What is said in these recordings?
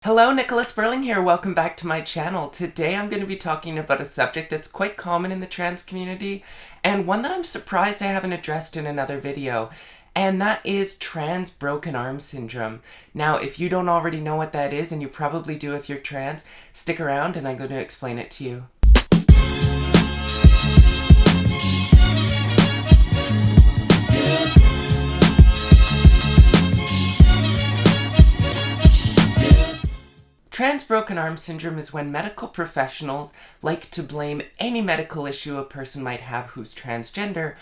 Hello, Nicholas Sperling here. Welcome back to my channel. Today I'm going to be talking about a subject that's quite common in the trans community and one that I'm surprised I haven't addressed in another video, and that is trans broken arm syndrome. Now, if you don't already know what that is, and you probably do if you're trans, stick around and I'm going to explain it to you. Trans broken arm syndrome is when medical professionals like to blame any medical issue a person might have who's transgender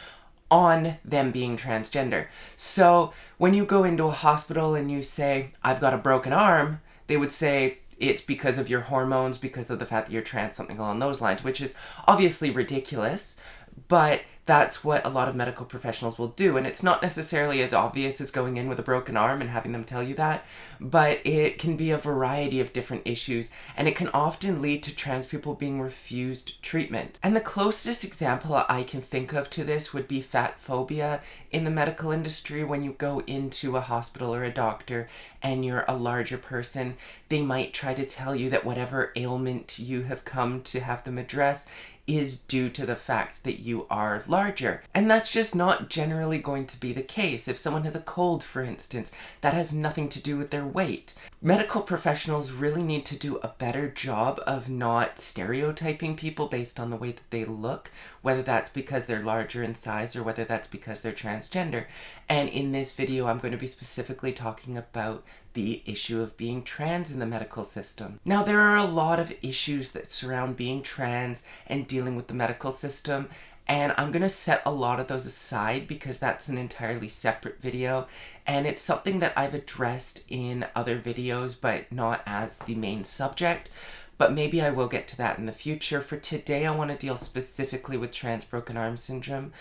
on them being transgender. So when you go into a hospital and you say, "I've got a broken arm," they would say it's because of your hormones, because of the fact that you're trans, something along those lines, which is obviously ridiculous. But that's what a lot of medical professionals will do. And it's not necessarily as obvious as going in with a broken arm and having them tell you that, but it can be a variety of different issues, and it can often lead to trans people being refused treatment. And the closest example I can think of to this would be fat phobia in the medical industry. When you go into a hospital or a doctor and you're a larger person, they might try to tell you that whatever ailment you have come to have them address is due to the fact that you are larger. And that's just not generally going to be the case. If someone has a cold, for instance, that has nothing to do with their weight. Medical professionals really need to do a better job of not stereotyping people based on the way that they look, whether that's because they're larger in size or whether that's because they're transgender. And in this video, I'm going to be specifically talking about the issue of being trans in the medical system. Now, there are a lot of issues that surround being trans and dealing with the medical system, and I'm going to set a lot of those aside because that's an entirely separate video, and it's something that I've addressed in other videos, but not as the main subject. But maybe I will get to that in the future. For today, I want to deal specifically with trans broken arm syndrome.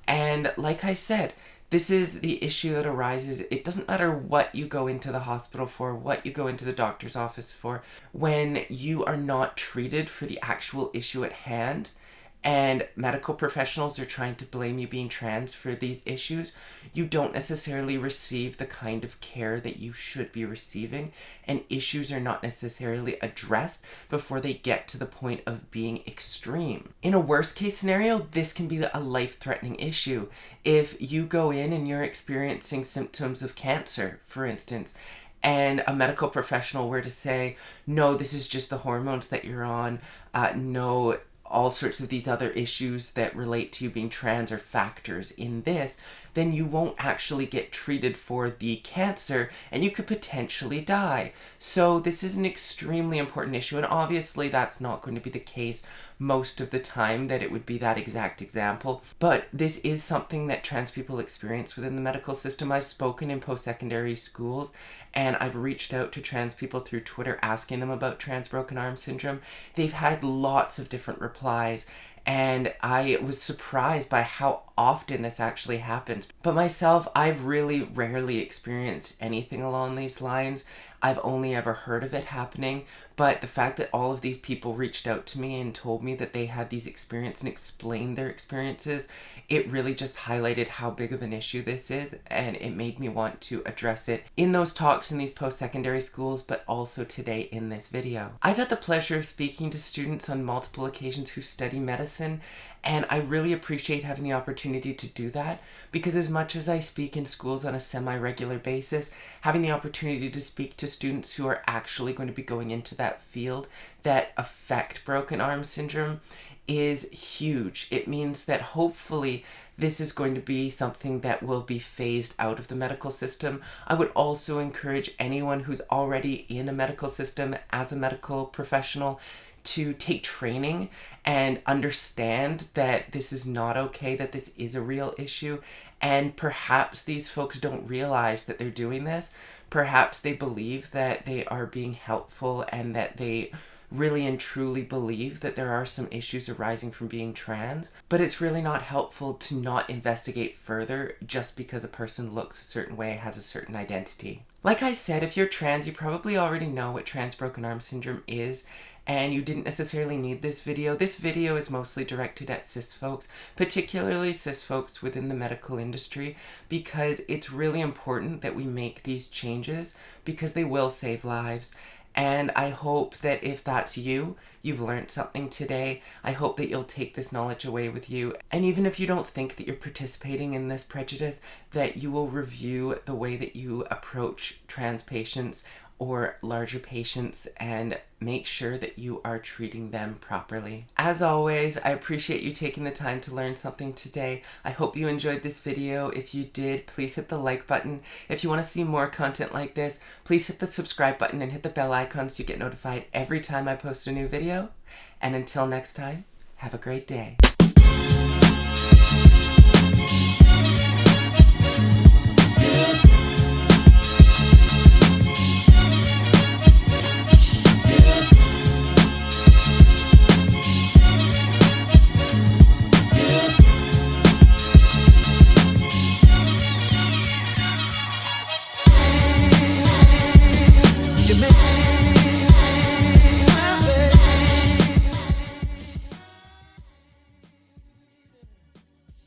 And like I said, this is the issue that arises. It doesn't matter what you go into the hospital for, what you go into the doctor's office for, when you are not treated for the actual issue at hand, and medical professionals are trying to blame you being trans for these issues, you don't necessarily receive the kind of care that you should be receiving, and issues are not necessarily addressed before they get to the point of being extreme. In a worst case scenario, this can be a life-threatening issue. If you go in and you're experiencing symptoms of cancer, for instance, and a medical professional were to say, "No, this is just the hormones that you're on, no, all sorts of these other issues that relate to you being trans are factors in this," then you won't actually get treated for the cancer and you could potentially die. So this is an extremely important issue, and obviously that's not going to be the case most of the time that it would be that exact example, but this is something that trans people experience within the medical system. I've spoken in post-secondary schools and I've reached out to trans people through Twitter asking them about trans broken arm syndrome. They've had lots of different replies, and I was surprised by how often this actually happens. But myself, I've really rarely experienced anything along these lines. I've only ever heard of it happening, but the fact that all of these people reached out to me and told me that they had these experiences and explained their experiences, it really just highlighted how big of an issue this is, and it made me want to address it in those talks in these post-secondary schools, but also today in this video. I've had the pleasure of speaking to students on multiple occasions who study medicine, and I really appreciate having the opportunity to do that, because as much as I speak in schools on a semi-regular basis, having the opportunity to speak to students who are actually going to be going into that field that affect broken arm syndrome is huge. It means that hopefully this is going to be something that will be phased out of the medical system. I would also encourage anyone who's already in a medical system as a medical professional to take training and understand that this is not okay, that this is a real issue, and perhaps these folks don't realize that they're doing this. Perhaps they believe that they are being helpful and that they really and truly believe that there are some issues arising from being trans, but it's really not helpful to not investigate further just because a person looks a certain way, has a certain identity. Like I said, if you're trans, you probably already know what trans broken arm syndrome is, and you didn't necessarily need this video. This video is mostly directed at cis folks, particularly cis folks within the medical industry, because it's really important that we make these changes because they will save lives. And I hope that if that's you, you've learned something today. I hope that you'll take this knowledge away with you. And even if you don't think that you're participating in this prejudice, that you will review the way that you approach trans patients or larger patients and make sure that you are treating them properly. As always, I appreciate you taking the time to learn something today. I hope you enjoyed this video. If you did, please hit the like button. If you want to see more content like this, please hit the subscribe button and hit the bell icon so you get notified every time I post a new video. And until next time, have a great day.